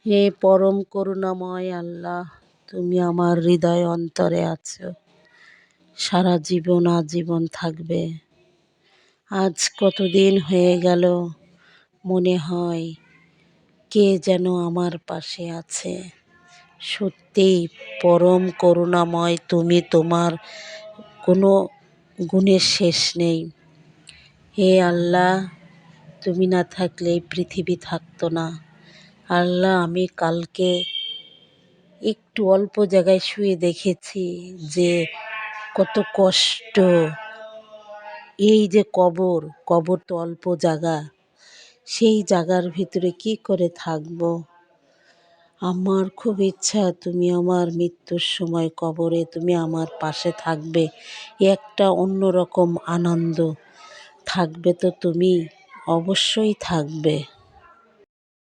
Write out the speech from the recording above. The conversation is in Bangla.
হে পরম করুণাময় আল্লাহ, তুমি আমার হৃদয় অন্তরে আছো, সারা জীবন আজীবন থাকবে। আজ কতদিন হয়ে গেল, মনে হয় কে যেন আমার পাশে আছে। সত্যিই পরম করুণাময় তুমি, তোমার কোনো গুণের শেষ নেই। হে আল্লাহ, তুমি না থাকলে এই পৃথিবী থাকতো না। আল্লাহ, আমি কালকে একটু অল্প জায়গায় শুয়ে দেখেছি যে কত কষ্ট। এই যে কবর, কবর তো অল্প জায়গা, সেই জায়গার ভিতরে কি করে থাকবো। আমার খুব ইচ্ছা তুমি আমার মৃত্যুর সময় কবরে তুমি আমার পাশে থাকবে, একটা অন্যরকম আনন্দ থাকবে। তো তুমি অবশ্যই থাকবে।